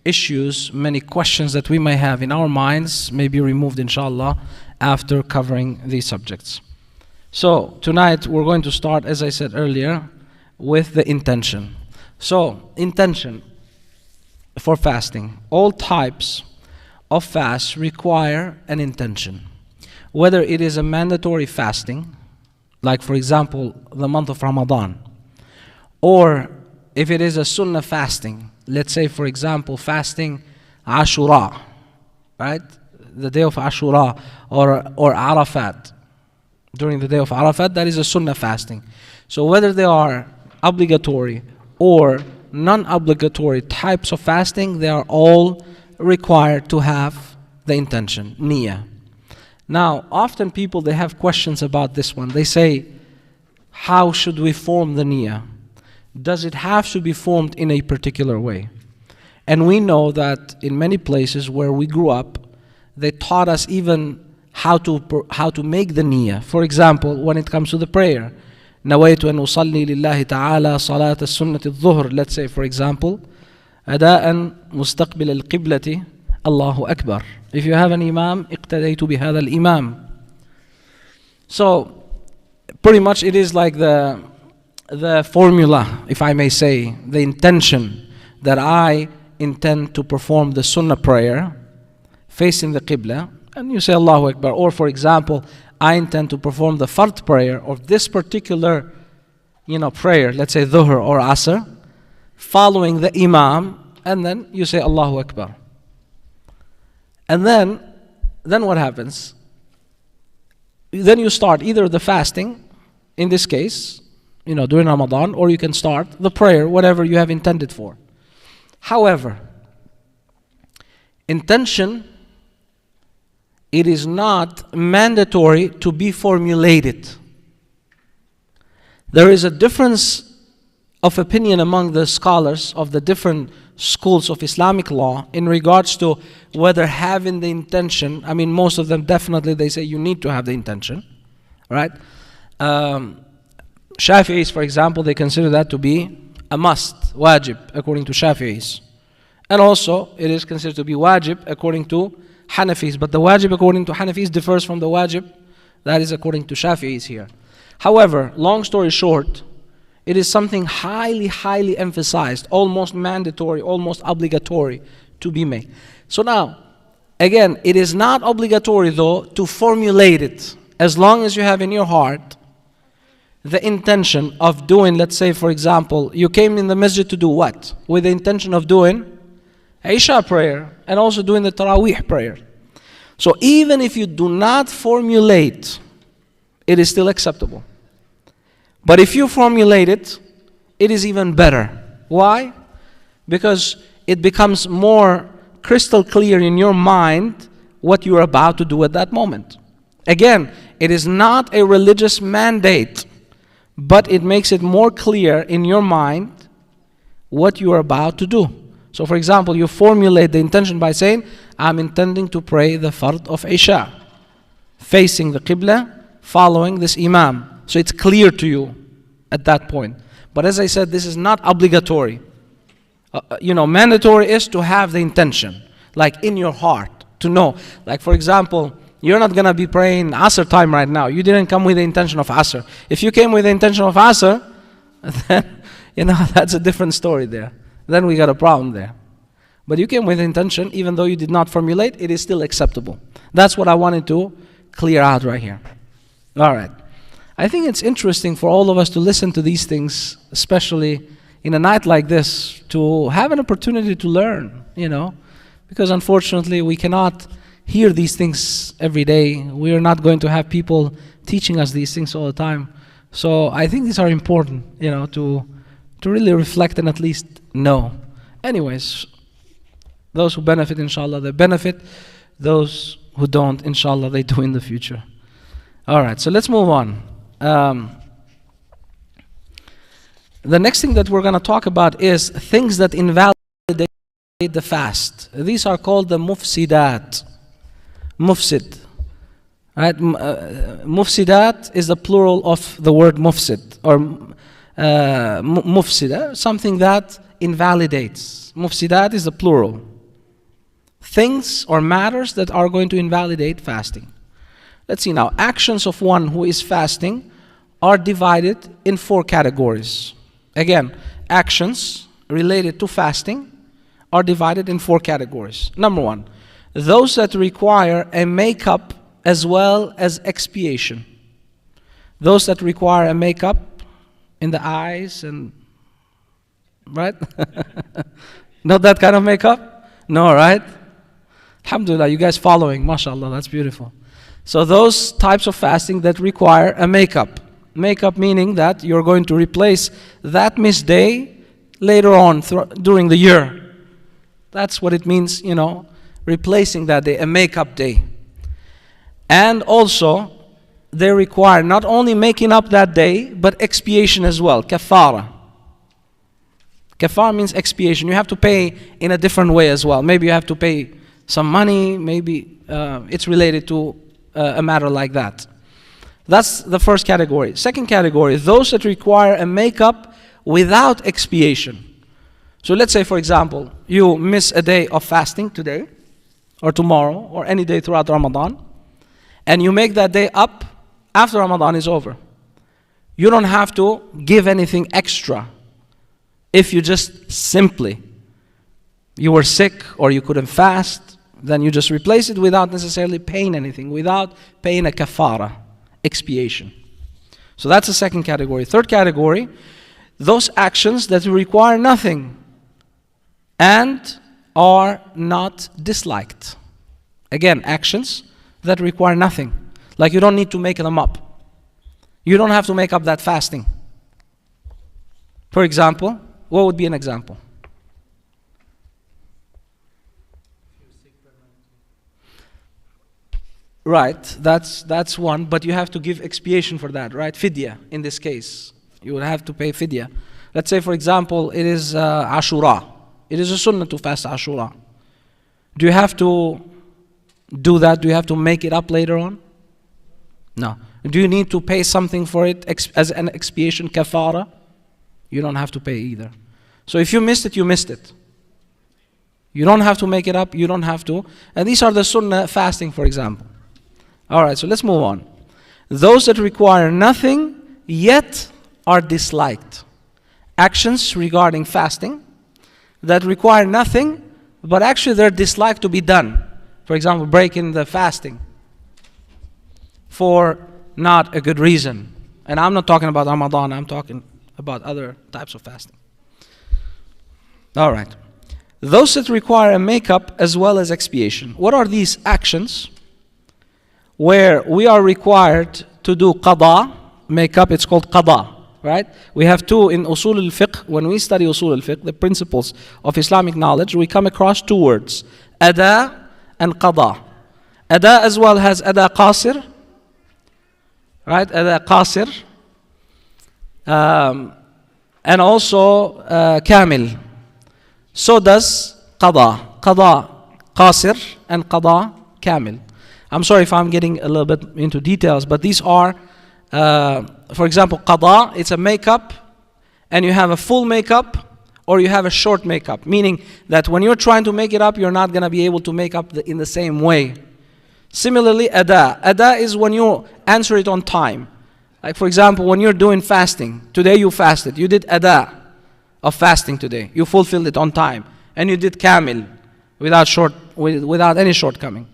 issues, many questions that we may have in our minds may be removed, inshallah, after covering these subjects. So tonight we're going to start, as I said earlier, with the intention. So, intention for fasting. All types of fasts require an intention. Whether it is a mandatory fasting, like for example, the month of Ramadan, or if it is a sunnah fasting, let's say for example, fasting Ashura, right? The day of Ashura, or Arafat. During the day of Arafat, that is a sunnah fasting. So whether they are obligatory or non-obligatory types of fasting, they are all required to have the intention, niyyah. Now, often people, they have questions about this one. They say, how should we form the niyyah? Does it have to be formed in a particular way? And we know that in many places where we grew up, they taught us even how to make the niyyah. For example, when it comes to the prayer, نويت أن أصلي لله تعالى صلاة السنة الظهر. Let's say, for example, أداء مستقبل القبلة الله أكبر. If you have an imam, اقتديت بهذا الإمام. So, pretty much it is like the formula, if I may say, the intention that I intend to perform the sunnah prayer facing the qibla, and you say Allahu Akbar. Or for example, I intend to perform the fard prayer of this particular, prayer, let's say dhuhr or asr, following the imam, and then you say Allahu Akbar. And then what happens? Then you start either the fasting, in this case, during Ramadan, or you can start the prayer, whatever you have intended for. However, intention, it is not mandatory to be formulated. There is a difference of opinion among the scholars of the different schools of Islamic law in regards to whether having the intention, most of them definitely they say you need to have the intention, right? Shafi'is, for example, they consider that to be a must, wajib, according to Shafi'is. And also, it is considered to be wajib according to Hanafis. But the wajib according to Hanafis differs from the wajib that is according to Shafi'is here. However, long story short, it is something highly, highly emphasized, almost mandatory, almost obligatory to be made. So now, again, it is not obligatory though to formulate it, as long as you have in your heart the intention of doing, let's say for example, you came in the masjid to do what? With the intention of doing Isha prayer and also doing the Taraweeh prayer. So even if you do not formulate, it is still acceptable. But if you formulate it, it is even better. Why? Because it becomes more crystal clear in your mind what you are about to do at that moment. Again, it is not a religious mandate, but it makes it more clear in your mind what you are about to do. So for example, you formulate the intention by saying, I'm intending to pray the fard of Isha, facing the qibla, following this imam. So it's clear to you at that point. But as I said, this is not obligatory. Mandatory is to have the intention, like in your heart, to know. Like for example, you're not going to be praying Asr time right now. You didn't come with the intention of Asr. If you came with the intention of Asr, then, that's a different story there. Then we got a problem there. But you came with intention, even though you did not formulate, it is still acceptable. That's what I wanted to clear out right here. All right. I think it's interesting for all of us to listen to these things, especially in a night like this, to have an opportunity to learn, because unfortunately we cannot hear these things every day. We are not going to have people teaching us these things all the time. So I think these are important, to really reflect and at least know. Anyways, those who benefit, inshallah, they benefit. Those who don't, inshallah, they do in the future. All right, so let's move on. The next thing that we're going to talk about is things that invalidate the fast. These are called the mufsidat. Mufsid. Right? Mufsidat is the plural of the word mufsid, or mufsida, something that invalidates. Mufsidat is the plural. things or matters that are going to invalidate fasting. Let's see now. Actions of one who is fasting are divided in 4 categories. Again, actions related to fasting are divided in 4 categories. Number 1, those that require a makeup as well as expiation. Those that require a makeup in the eyes and, right? Not that kind of makeup? No, right? Alhamdulillah, you guys following, mashallah, that's beautiful. So those types of fasting that require a makeup. Makeup meaning that you're going to replace that missed day later on during the year. That's what it means, replacing that day, a makeup day. And also, they require not only making up that day, but expiation as well, kafara. Kafara means expiation. You have to pay in a different way as well. Maybe you have to pay some money, maybe it's related to a matter like that. That's the first category. Second category, those that require a makeup without expiation. So let's say, for example, you miss a day of fasting today, or tomorrow, or any day throughout Ramadan, and you make that day up after Ramadan is over. You don't have to give anything extra if you just simply, you were sick or you couldn't fast, then you just replace it without necessarily paying anything, without paying a kafara, expiation. So that's the second category. Third category, those actions that require nothing and are not disliked. Again, actions that require nothing. Like you don't need to make them up. You don't have to make up that fasting. For example, what would be an example? Right, that's one, but you have to give expiation for that, right? Fidya, in this case. You would have to pay fidya. Let's say, for example, it is Ashura. It is a sunnah to fast Ashura. Do you have to do that? Do you have to make it up later on? No. Do you need to pay something for it as an expiation, kafara? You don't have to pay either. So if you missed it, you missed it. You don't have to make it up, you don't have to. And these are the sunnah fasting, for example. Alright, so let's move on. Those that require nothing yet are disliked. Actions regarding fasting that require nothing, but actually they're disliked to be done. For example, breaking the fasting for not a good reason. And I'm not talking about Ramadan, I'm talking about other types of fasting. Alright. Those that require a makeup as well as expiation. What are these actions where we are required to do qada, makeup? It's called qada, right? We have two in usul al-fiqh. When we study usul al-fiqh, the principles of Islamic knowledge, we come across 2 words, ada and qada. Ada as well has ada qasir, right? Ada qasir, and also kamil. So does qada. Qada qasir and qada kamil. I'm sorry if I'm getting a little bit into details, but these are, for example, qada, it's a makeup, and you have a full makeup, or you have a short makeup, meaning that when you're trying to make it up, you're not going to be able to make up in the same way. Similarly, ada. Ada is when you answer it on time. Like for example, when you're doing fasting, today you fasted, you did ada of fasting today, you fulfilled it on time, and you did kamil, without any shortcoming.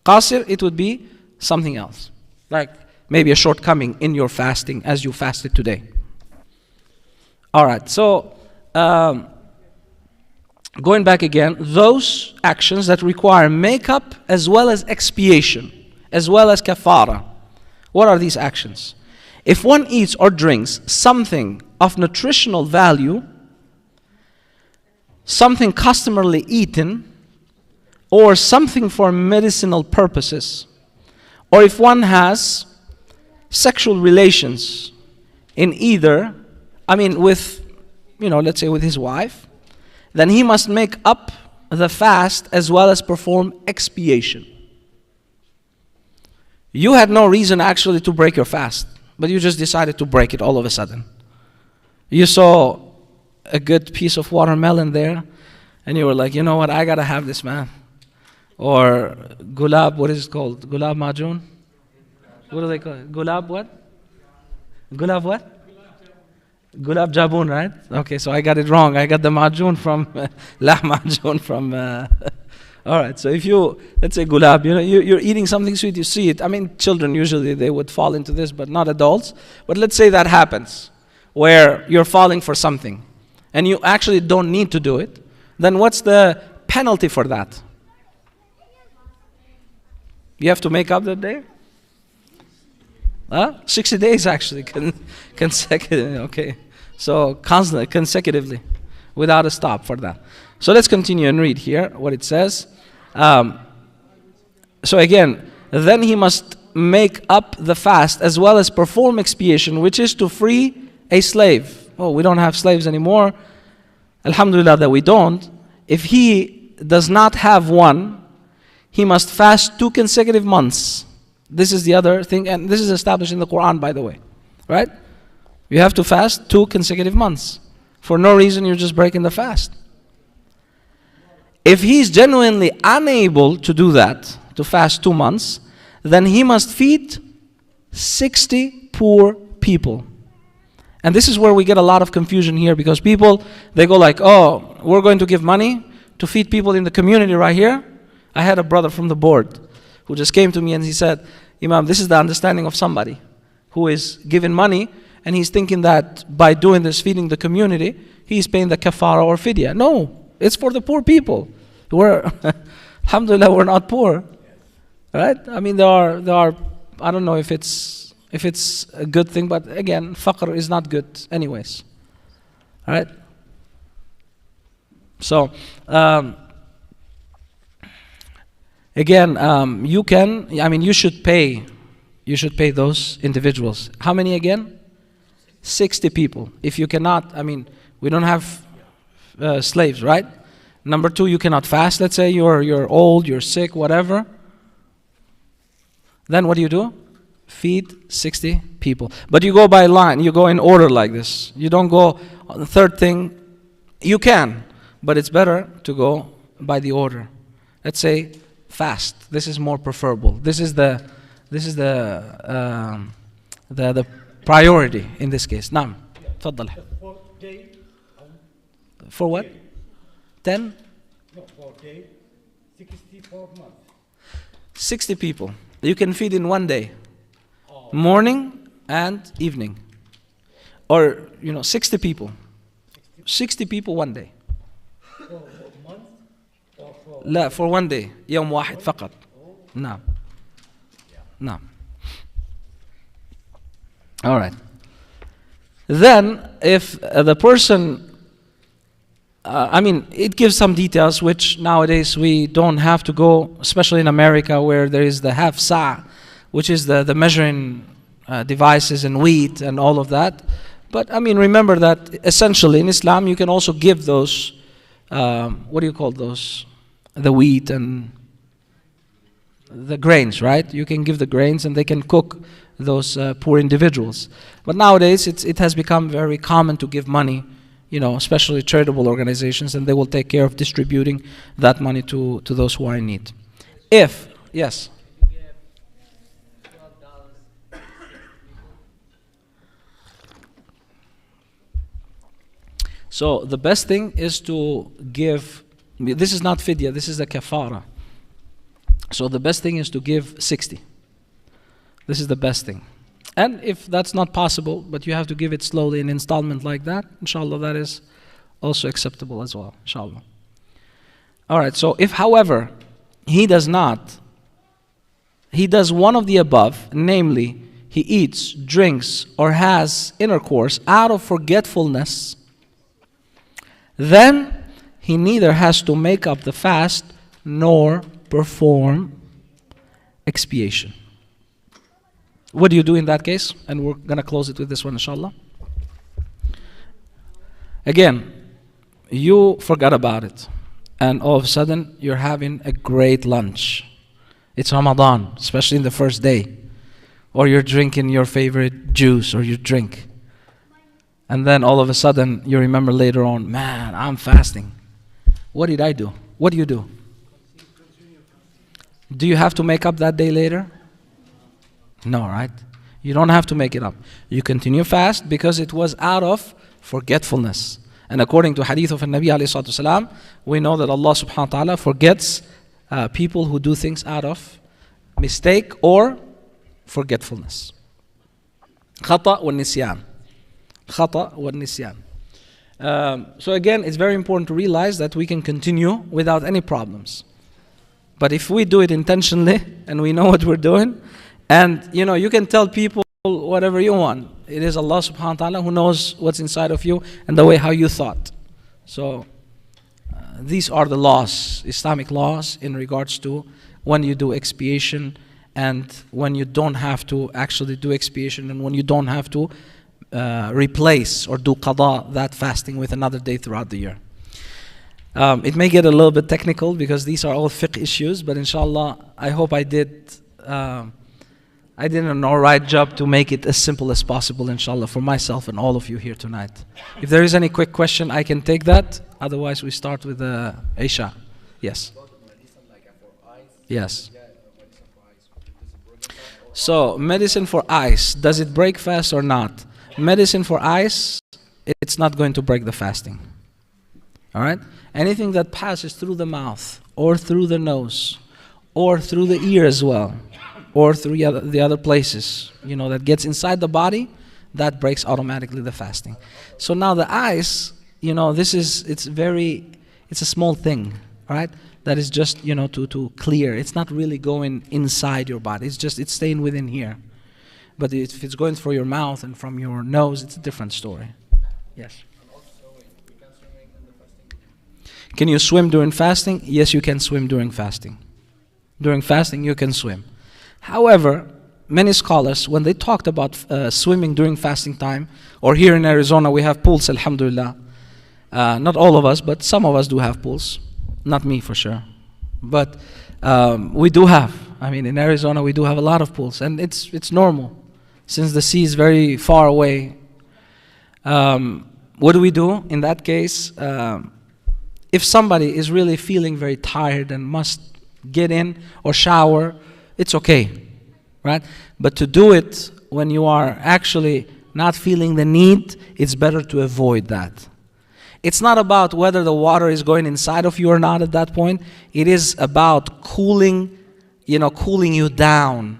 Qasir, it would be something else, like maybe a shortcoming in your fasting as you fasted today. Alright, so going back again, those actions that require makeup as well as expiation, as well as kafara. What are these actions? If one eats or drinks something of nutritional value, something customarily eaten, or something for medicinal purposes, or if one has sexual relations in either, let's say with his wife, then he must make up the fast as well as perform expiation. You had no reason actually to break your fast, but you just decided to break it all of a sudden. You saw a good piece of watermelon there, and you were like, you know what, I gotta have this, man. Or gulab, what is it called? Gulab majun? What do they call it? Gulab what? Gulab what? Gulab jamun, right? Okay, so I got it wrong. I got the majun from la majun from. All right, so if you, let's say gulab, you're eating something sweet, you see it. I mean, children usually they would fall into this, but not adults. But let's say that happens, where you're falling for something, and you actually don't need to do it. Then what's the penalty for that? You have to make up that day? 60 days actually, consecutively, okay. So constantly, consecutively, without a stop for that. So let's continue and read here what it says. So again, then he must make up the fast as well as perform expiation, which is to free a slave. Oh, we don't have slaves anymore. Alhamdulillah that we don't. If he does not have one, he must fast 2 consecutive months. This is the other thing, and this is established in the Quran, by the way. Right? You have to fast 2 consecutive months. For no reason, you're just breaking the fast. If he's genuinely unable to do that, to fast 2 months, then he must feed 60 poor people. And this is where we get a lot of confusion here, because people, they go like, oh, we're going to give money to feed people in the community right here. I had a brother from the board who just came to me and he said, Imam, this is the understanding of somebody who is given money and he's thinking that by doing this, feeding the community, he's paying the kafara or fidya. No, it's for the poor people. Alhamdulillah, we're not poor. Right? I mean, there are, I don't know if it's a good thing, but again, faqr is not good anyways. All right? So, again, you should pay those individuals. How many again? 60 people. If you cannot, we don't have slaves, right? Number 2, you cannot fast. Let's say you're old, you're sick, whatever. Then what do? Feed 60 people. But you go by line, you go in order like this. You don't go on the third thing. You can, but it's better to go by the order. Let's say fast. This is more preferable. This is the priority in this case. Naam. تفضل. For what? 10? No, for day. 64 months. 60 people. You can feed in one day. Morning and evening. Or, 60 people. 60 people one day. For a month? Or for لا, for one day. يوم واحد فقط. نعم. نعم. All right. Then, if the person, it gives some details which nowadays we don't have to go, especially in America where there is the half sa', which is the measuring devices and wheat and all of that. But remember that essentially in Islam you can also give those, what do you call those? The wheat and the grains, right? You can give the grains and they can cook those poor individuals. But nowadays it has become very common to give money, especially charitable organizations, and they will take care of distributing that money to those who are in need. Yes. So the best thing is to give, this is not fidya, this is the kafara. So the best thing is to give 60. This is the best thing. And if that's not possible, but you have to give it slowly in installment like that, inshallah, that is also acceptable as well, inshallah. All right, so if, however, he does one of the above, namely, he eats, drinks, or has intercourse out of forgetfulness, then he neither has to make up the fast nor perform expiation. What do you do in that case? And we're going to close it with this one, inshallah. Again, you forgot about it. And all of a sudden, you're having a great lunch. It's Ramadan, especially in the first day. Or you're drinking your favorite juice or your drink. And then all of a sudden, you remember later on, man, I'm fasting. What did I do? What do you do? Do you have to make up that day later? No, right? You don't have to make it up. You continue fast because it was out of forgetfulness. And according to hadith of Nabi alayhi salatu wasalam, we know that Allah subhanahu wa ta'ala forgets people who do things out of mistake or forgetfulness. Khata wa nisyan. Khata wa nisyan. So again, it's very important to realize that we can continue without any problems. But if we do it intentionally and we know what we're doing, and you can tell people whatever you want. It is Allah subhanahu wa ta'ala who knows what's inside of you and the way how you thought. So these are the laws, Islamic laws, in regards to when you do expiation and when you don't have to actually do expiation, and when you don't have to replace or do qada that fasting with another day throughout the year. It may get a little bit technical because these are all fiqh issues, but inshallah, I hope I did an alright job to make it as simple as possible, inshallah, for myself and all of you here tonight. If there is any quick question, I can take that. Otherwise, we start with Aisha. Yes. Yes. So, medicine for ice, does it break fast or not? Medicine for ice, it's not going to break the fasting. Alright? Anything that passes through the mouth, or through the nose, or through the ear as well, or through the other places, that gets inside the body, that breaks automatically the fasting. So now the ice, it's a small thing, right? That is just, to clear. It's not really going inside your body. It's staying within here. But if it's going through your mouth and from your nose, it's a different story. Yes. Can you swim during fasting? Yes, you can swim during fasting. During fasting, you can swim. However, many scholars, when they talked about swimming during fasting time, or here in Arizona we have pools, alhamdulillah. Not all of us, but some of us do have pools. Not me for sure. But we do have. In Arizona we do have a lot of pools, and it's normal. Since the sea is very far away, what do we do in that case? If somebody is really feeling very tired and must get in or shower, it's okay, right? But to do it when you are actually not feeling the need, it's better to avoid that. It's not about whether the water is going inside of you or not at that point. It is about cooling you down.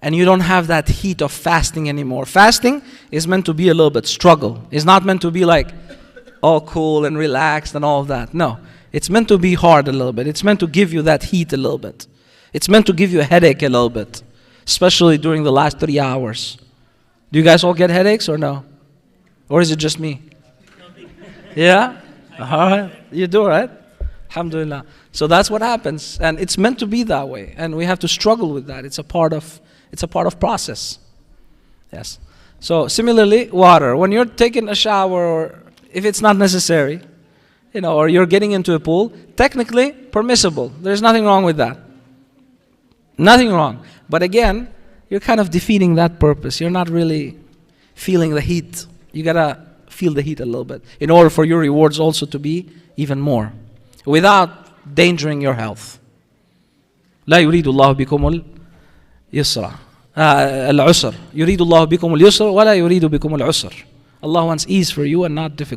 And you don't have that heat of fasting anymore. Fasting is meant to be a little bit struggle. It's not meant to be like all cool and relaxed and all of that. No, it's meant to be hard a little bit. It's meant to give you that heat a little bit. It's meant to give you a headache a little bit, especially during the last 3 hours. Do you guys all get headaches or no? Or is it just me? Yeah? All right. You do, right? Alhamdulillah. So that's what happens. And it's meant to be that way. And we have to struggle with that. It's a part of process. Yes. So similarly, water. When you're taking a shower, or if it's not necessary, or you're getting into a pool, technically permissible. There's nothing wrong with that. Nothing wrong. But again, you're kind of defeating that purpose. You're not really feeling the heat. You gotta feel the heat a little bit in order for your rewards also to be even more, without endangering your health. لا يريد الله بكم اليسر العسر يريد الله بكم اليسر ولا يريد بكم العسر. Allah wants ease for you and not difficulty.